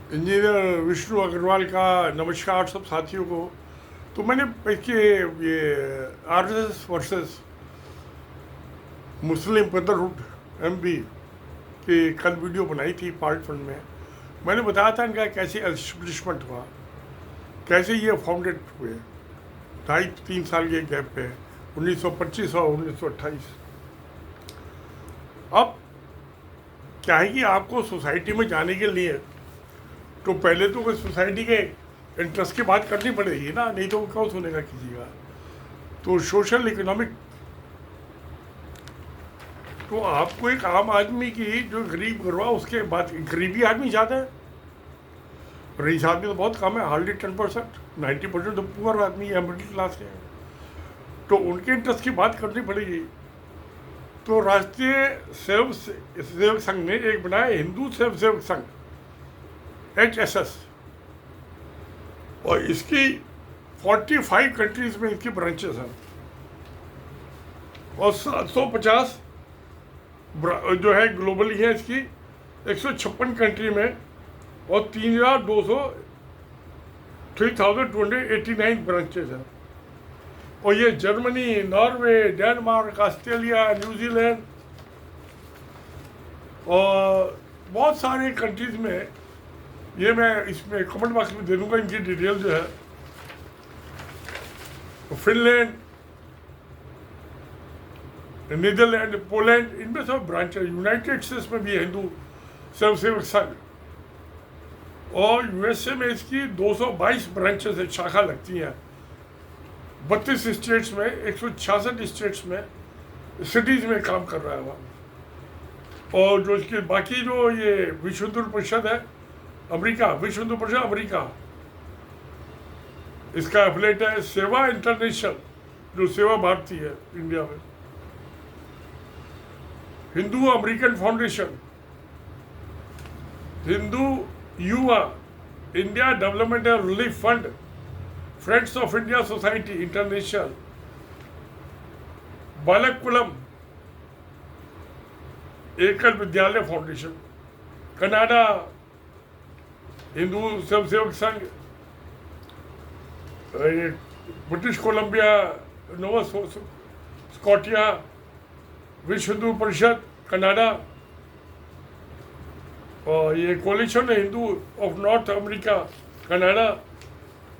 Engineer Vishnu Agarwal का नमस्कार सब साथियों को। तो मैंने इसके ये आरएसएस वर्सेस मुस्लिम ब्रदरहुड एमबी की कल वीडियो बनाई थी पार्ट 1 में। मैंने बताया था इनका कैसे एस्टेब्लिशमेंट हुआ, कैसे ये फाउंडेड हुए 2.5-3 साल के गैप पे 1925 और 1928। अब क्या है कि आपको सोसाइटी में जाने के लिए तो पहले तो कोई सोसाइटी के इंटरेस्ट की बात करनी पड़ेगी ना, नहीं तो कौन सुनेगा किसी का। तो सोशल इकोनॉमिक, तो आपको एक आम आदमी की जो गरीब गुरबा उसके बाद गरीबी आदमी ज़्यादा है, रईस आदमी तो बहुत कम है, हार्डली 10%, 90% तो पुअर आदमी है, मिडिल क्लास के हैं। तो उनके इंटरेस्ट की बात करनी पड़ेगी। तो राष्ट्रीय सेवक संघ ने एक बनाया हिंदू सेवक संघ HSS, और इसकी 45 कंट्रीज में इसकी ब्रांचेस हैं और 750 जो है ग्लोबली है इसकी 156 कंट्री में, और 3,289 ब्रांचेस हैं। और ये Germany, Norway, Denmark, Australia, New Zealand और बहुत सारे कंट्रीज में, ये मैं इसमें कमेंट बॉक्स में दे दूंगा इनकी डिटेल जो है। फिनलैंड, नीदरलैंड, पोलैंड, इनमें सब ब्रांच है। यूनाइटेड स्टेट्स में भी है हिंदू स्वयंसेवक संघ, और यूएसए में इसकी 222 ब्रांचेस है, शाखा लगती हैं 32 स्टेट्स में, 166 स्टेट्स में, सिटीज में काम कर रहा है वहाँ। और जो इसके बाकी जो ये विश्व हिंदू परिषद है अमेरिका, विश्व हिंदू परिषद अमेरिका, इसका एफिलेट है सेवा इंटरनेशनल, जो सेवा भारती है इंडिया में। हिंदू अमेरिकन फाउंडेशन, हिंदू युवा India development and relief fund, friends of India society international, बालक कुलम एकल विद्यालय foundation, Canada Hindu Swayamsevak Sangh, British Columbia, नोवा स्कॉटिया, विश्व हिंदू परिषद कनाडा, और ये कोलिशन है Hindu of North America Canada,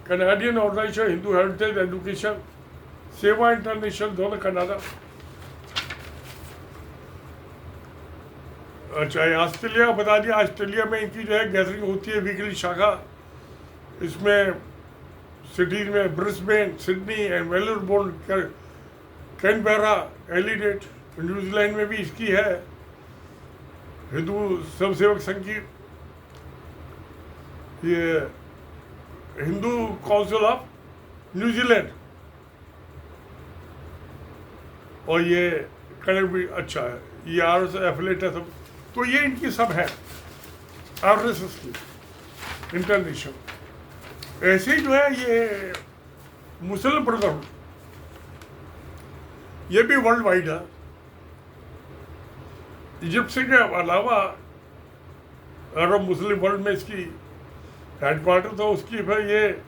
Canadian organization Hindu heritage education, Sewa international, दोनों कनाडा। अच्छा, ऑस्ट्रेलिया बता दिया। ऑस्ट्रेलिया में इनकी जो है गैदरिंग होती है वीकली शाखा, इसमें सिटीज में Brisbane, Sydney and Melbourne, Canberra, Adelaide. New Zealand में भी इसकी है हिंदू स्वयंसेवक संघ की, ये हिंदू काउंसिल ऑफ न्यूजीलैंड, और ये कनेक्ट भी अच्छा है, ये आरएसएस एफिलेट है सब। तो ये इनकी सब है आरएसएस की इंटरनेशनल। ऐसे ही जो है ये मुस्लिम ब्रदरहुड, ये भी वर्ल्ड वाइड है। इजिप्ट से के अलावा अरब मुस्लिम वर्ल्ड में इसकी हेडक्वार्टर था, उसकी फिर ये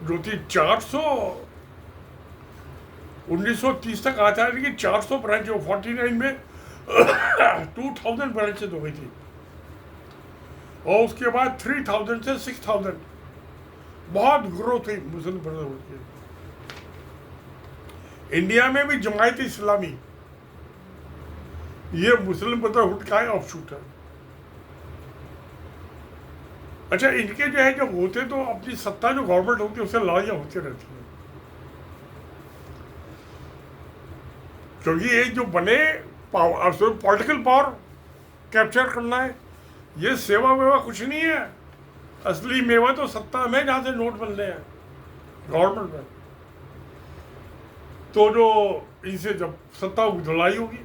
जो थी 400 1930 तक आता है, लेकिन 400 ब्रांच 49 में 2000 ब्रांचेज हो गई थी, और उसके बाद 3000 से 6000 बहुत ग्रोथ हुई मुस्लिम ब्रदरहुड की। इंडिया में भी जमायत इस्लामी ये मुस्लिम ब्रदरहुड का ऑफशूट है। अच्छा, इनके जो है जब होते तो अपनी सत्ता जो गवर्नमेंट होती है उससे लड़ाइयाँ होती रहती हैं, क्योंकि ये जो बने पॉलिटिकल पावर कैप्चर करना है, ये सेवा वेवा कुछ नहीं है। असली मेवा तो सत्ता में जहाँ से नोट बनने हैं गवर्नमेंट में। तो जो इनसे जब सत्ता होगी तो लड़ाई होगी,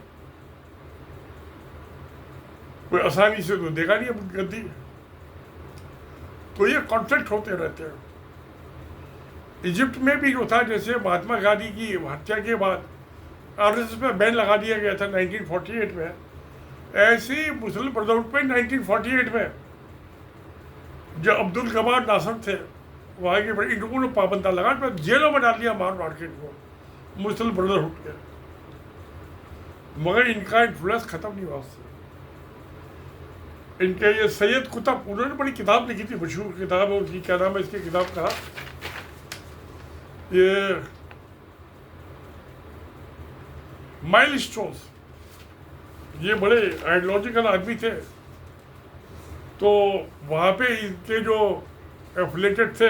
कोई आसानी से तो देखा नहीं है गद्दी। तो ये कॉन्फ्लिक्ट होते रहते हैं। इजिप्ट में भी जो था, जैसे महात्मा गांधी की हत्या के बाद आरएसएस पे बैन लगा दिया गया था 1948 में, ऐसे ही मुस्लिम ब्रदरहुड पे 1948 में जो अब्दुल गफार नासर थे वहाँ के बड़े, इनको पाबंदा लगा, फिर जेलों में डाल दिया मार मार के इनको, मुस्लिम ब्रदरहुड के। मगर इनका इन्फ्लुएंस खत्म नहीं हुआ उससे। इनके ये सैयद कुतुब, उन्होंने बड़ी किताब लिखी थी, मशहूर किताब है उनकी, क्या नाम है इसकी किताब का, ये माइलस्टोन्स। ये बड़े आइडियोलॉजिकल आदमी थे, तो वहाँ पे इनके जो एफिलेटेड थे,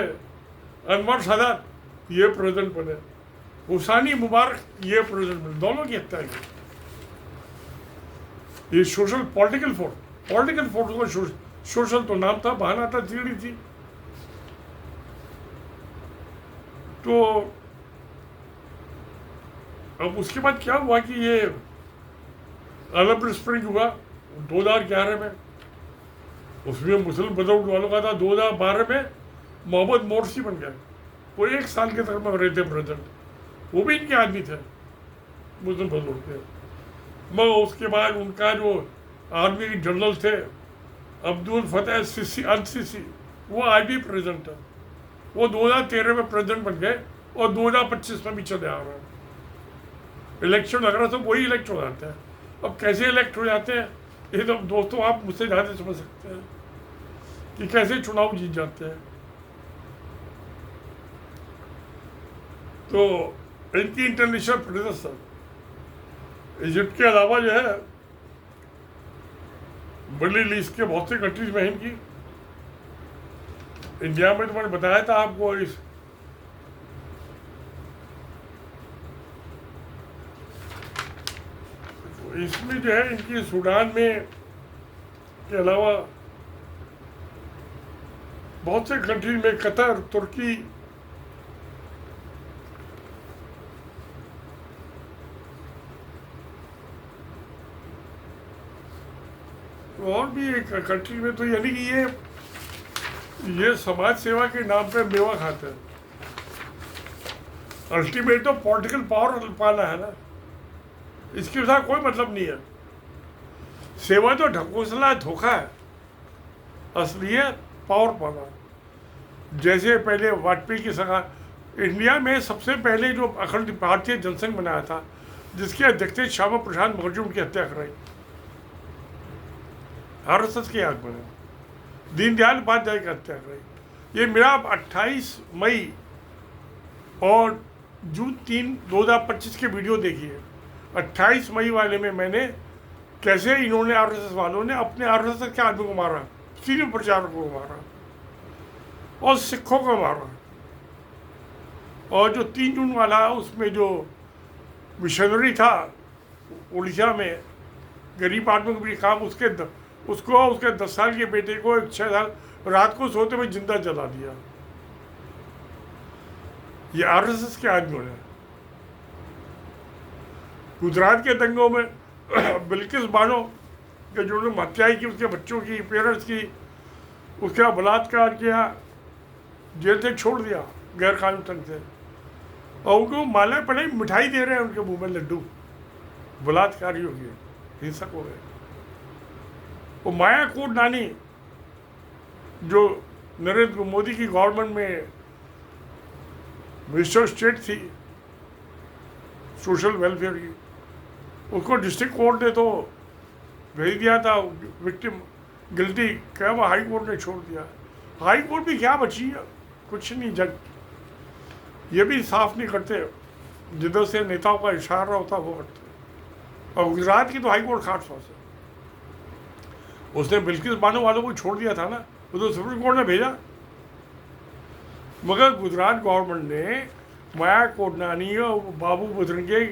अनवर सादात ये प्रेसिडेंट बने, हुसैनी मुबारक ये प्रेसिडेंट बने, दोनों की हत्या की। ये सोशल पॉलिटिकल फोर्स को सोशल तो नाम था, बहाना था, थ्योरी थी। तो अब उसके बाद क्या हुआ कि ये अरब स्प्रिंग हुआ 2011 में, उसमें मुस्लिम ब्रदरहुड वालों का था। 2012 में मोहम्मद मोर्सी बन गए, वो 1 साल के तक में रहे थे प्रेसिडेंट, वो भी इनके आदमी थे मुस्लिम ब्रदरहुड के। मगर उसके बाद उनका जो आर्मी जनरल थे अब्दुल फतेह सिसी अल सिसी, वो आज भी प्रेसिडेंट है। वो 2013 में प्रेसिडेंट बन गए और 2025 में भी चले आ रहे हैं। इलेक्शन लग रहा तो वही इलेक्ट हो जाते हैं। अब कैसे इलेक्ट हो जाते हैं ये तो दोस्तों आप मुझसे ज़्यादा समझ सकते हैं कि कैसे चुनाव जीत जाते हैं। तो इनकी इंटरनेशनल प्रेजेंस इजिप्ट के अलावा जो है मिडिल ईस्ट के बहुत से कंट्रीज में इनकी, इंडिया में तो मैंने बताया था आपको, इसमें जो है इनकी सूडान में के अलावा बहुत से कंट्री में, कतर, तुर्की, और भी एक कंट्री में, तो यानी कि ये समाज सेवा के नाम पे मेवा खाते हैं। अल्टीमेट तो पॉलिटिकल पावर पाना है ना, इसके साथ कोई मतलब नहीं है। सेवा तो ढकोसला धोखा है, असलियत पावर पाना। जैसे पहले वाजपेयी की सरकार, इंडिया में सबसे पहले जो अखंड भारतीय जनसंघ बनाया था, जिसके अध्यक्ष श्यामा प्रसाद मुखर्जी उनकी हत्या कराई, RSS के याद बने, दीनदयाल उपाध्याय की हत्या कराई। ये मेरा 28 मई और जून 3, 2025 के वीडियो देखिए। 28 मई वाले में मैंने कैसे इन्होंने RSS वालों ने अपने RSS के आदमी को मारा, सीनियर प्रचारकों को मारा और सिखों को मारा। और जो 3 जून वाला उसमें जो मिशनरी था उड़ीसा में, गरीब आदमी को भी काम, उसके 10 साल के बेटे को 6 साल रात को सोते हुए जिंदा जला दिया। ये RSS के आदमियों ने। गुजरात के दंगों में बिल्किस बानो के जो हत्या की, उसके बच्चों की, पेरेंट्स की, उसका बलात्कार किया, जेल से छोड़ दिया गैर कानूनी ढंग से, और उनको माला पड़े मिठाई दे रहे हैं उनके मुंह में लड्डू, बलात्कारी हो गए, हिंसक हो गए। वो माया कोडनानी जो नरेंद्र मोदी की गवर्नमेंट में मिनिस्टर स्टेट थी सोशल वेलफेयर की, उसको डिस्ट्रिक्ट कोर्ट ने तो भेज दिया था विक्टिम गिल्टी, क्या वो हाई कोर्ट ने छोड़ दिया। हाई कोर्ट भी क्या बची है, कुछ नहीं। जज ये भी साफ नहीं करते, जिधर से नेताओं का इशारा होता वो करते। और गुजरात की तो हाई कोर्ट खाट फौस है, उसने बिल्किस बानो वालों को छोड़ दिया था ना, वो तो सुप्रीम कोर्ट ने भेजा। मगर गुजरात गवर्नमेंट ने माया कोडनानी और बाबू बुदरंगे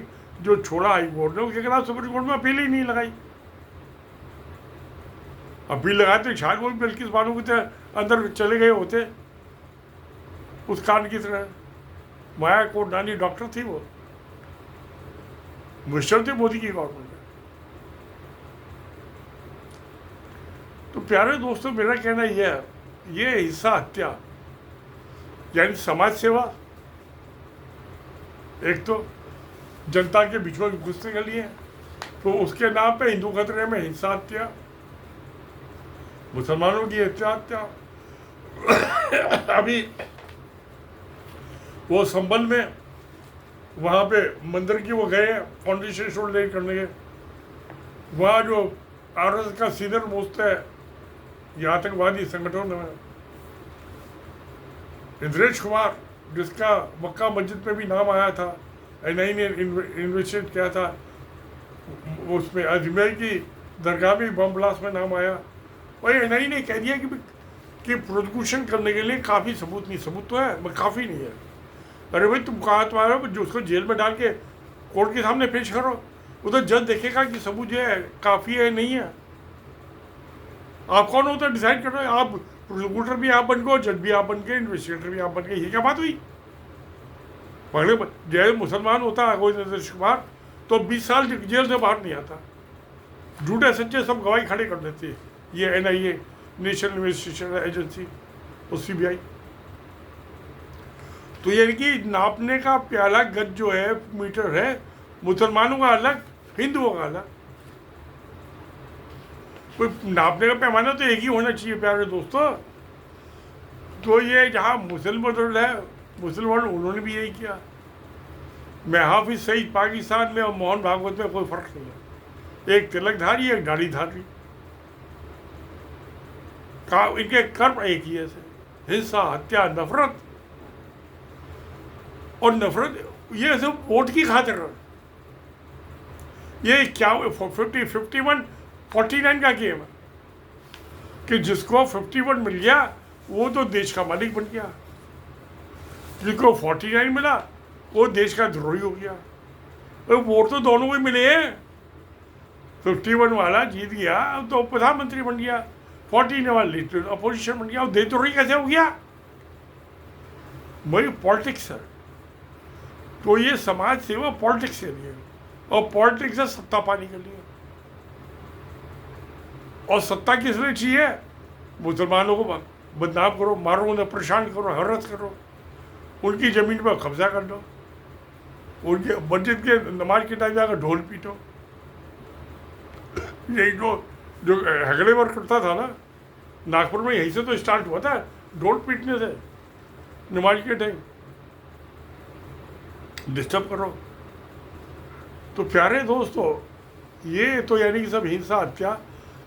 जो छोड़ा हाई कोर्ट ने, उसके खिलाफ सुप्रीम कोर्ट में अपील ही नहीं लगाई। अपील लगाए तो शायद वो बिल्किस बानो के अंदर चले गए होते उस कांड की तरह। माया कोडनानी डॉक्टर थी, वो मिनिस्टर थे मोदी की गवर्नमेंट में। तो प्यारे दोस्तों, मेरा कहना यह है, ये हिस्सा हत्या यानी समाज सेवा, एक तो जनता के बीच में घुसने के लिए, तो उसके नाम पे हिंदू खतरे में हिंसा हत्या, मुसलमानों की हत्या। अभी वो संबल में वहाँ पे मंदिर की वो गए फाउंडेशन स्टोन ले करने के, वहाँ जो आरएसएस का सीनियर मोस्ट है ये आतंकवादी संगठन में इंद्रेश कुमार, जिसका मक्का मस्जिद पे भी नाम आया था, एनआई ने इन्वेस्टिगेट किया था, उसमें अजमेर की दरगाह में बम ब्लास्ट में नाम आया। और एनआई ने कह दिया कि प्रोसिक्यूशन करने के लिए काफ़ी सबूत नहीं, सबूत तो है मगर काफ़ी नहीं है। अरे भाई तुम कहा तुम्हारा जो उसको जेल में डाल के कोर्ट के सामने पेश करो, उधर जज देखेगा कि सबूत जो है काफ़ी है नहीं है। आप कौन होता है डिसाइड कर रहे हो? आप प्रोसिक्यूटर भी आप बन गए, जज भी आप बन गए, इन्वेस्टिगेटर भी आप बन गए, ये क्या बात हुई? पहले जय मुसलमान होता कोई नीतीश कुमार तो 20 साल जेल से बाहर नहीं आता, झूठे सच्चे सब गवाही खड़े कर देते। ये एनआईए, नेशनल इन्वेस्टिगेशन एजेंसी और सीबीआई। तो यानी कि नापने का प्याला गज जो है मीटर है, मुसलमानों का अलग, हिंदुओं का अलग। कोई नापने का पैमाना तो एक ही होना चाहिए प्यारे दोस्तों। तो ये जहाँ मुसलमान है, मुसलमान उन्होंने भी यही किया। मैं हाफिज सईद पाकिस्तान में और मोहन भागवत में कोई फर्क नहीं है, एक तिलकधारी एक दाढ़ीधारी का, इनके कर्म एक ही है, हिंसा, हत्या, नफरत। और नफरत ये सब वोट की खातिर। ये क्या 51-49 का गेम है कि जिसको 51 मिल गया वो तो देश का मालिक बन गया, जिसको 49 मिला वो देश का द्रोही हो गया। तो वोट तो दोनों को मिले हैं। 51 वाला जीत गया तो प्रधानमंत्री बन गया, 49 वाला लीडर अपोजिशन बन गया, वो देशद्रोही कैसे हो गया? वही पॉलिटिक्स है। तो ये समाज सेवा पॉलिटिक्स के लिए, और पॉलिटिक्स है सत्ता पाने के लिए। और सत्ता किस लिए चाहिए? मुसलमानों को बदनाम करो, मारो, उन्हें परेशान करो, हरस करो, उनकी ज़मीन पर कब्जा कर दो, उनके मस्जिद के नमाज के टाइम जाकर ढोल पीटो। यही जो हेगड़े वर्क करता था ना नागपुर में, यहीं से तो स्टार्ट हुआ था, ढोल पीटने से नमाज के टाइम डिस्टर्ब करो। तो प्यारे दोस्तों, ये तो यानी कि सब हिंसा, हत्या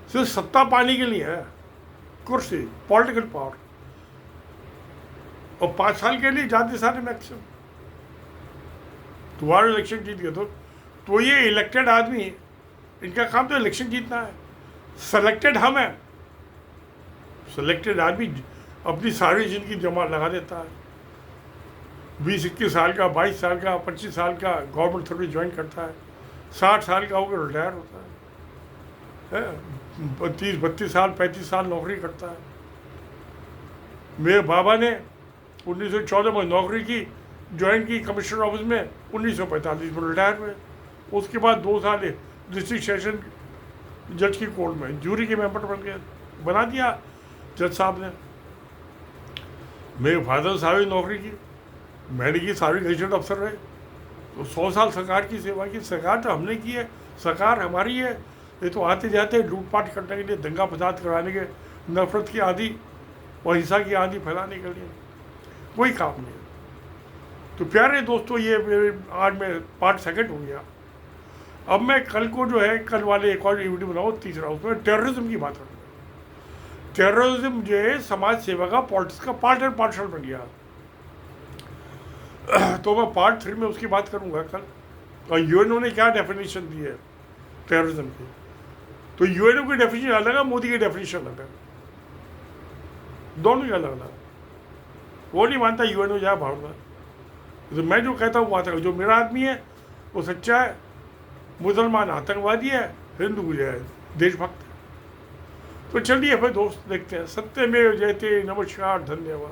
सिर्फ सत्ता पाने के लिए है, कुर्सी, पॉलिटिकल पावर, और 5 साल के लिए जाते सारे मैक्सिमम। तुम्हारा इलेक्शन जीत गया तो ये इलेक्टेड आदमी, इनका काम तो इलेक्शन जीतना है। सेलेक्टेड हम हैं। सेलेक्टेड आदमी अपनी सारी जिंदगी जमा लगा देता है, 20-21 साल का, 22 साल का, 25 साल का गवर्नमेंट सर्विस ज्वाइन करता है, 60 साल का होकर रिटायर होता है, 30-32 साल, 35 साल नौकरी करता है। मेरे बाबा ने 1914 में नौकरी की, ज्वाइन की कमिश्नर ऑफिस में, 1945 में रिटायर हुए। उसके बाद 2 साल डिस्ट्रिक्ट सेशन जज की कोर्ट में जूरी के मेंबर बन गए, बना दिया जज साहब ने। मेरे फादर साहब ने नौकरी की, मैंने की, सारी गजेटेड अफसर रहे, तो 100 साल सरकार की सेवा की। सरकार तो हमने की है, सरकार हमारी है। ये तो आते जाते लूटपाट करने के लिए, दंगा फसाद कराने के, नफरत की आंधी और हिंसा की आंधी फैलाने के लिए कोई काम नहीं है। तो प्यारे दोस्तों, ये आज मैं पार्ट 2 हो गया। अब मैं कल को जो है, कल वाले एक और वीडियो बनाऊँ, तीसरा, उसमें टेररिज्म की बात करूँगा। टेररिज्म जो है समाज सेवा का, पॉलिटिक्स का पार्ट एंड पार्सल बन गया। तो मैं पार्ट 3 में उसकी बात करूँगा कल। और यूएनओ ने क्या डेफिनेशन दी है टेररिज्म की, तो यूएनओ की डेफिनेशन अलग है, मोदी की डेफिनेशन अलग है, दोनों ही अलग अलग। वो नहीं मानता यूएनओ जाए बाहर में, तो मैं जो कहता हूँ वो आता है। जो मेरा आदमी है वो सच्चा है, मुसलमान आतंकवादी है, हिंदू जो है देशभक्त है। तो चलिए फिर दोस्त देखते हैं। सत्यमेव जयते। नमस्कार, धन्यवाद।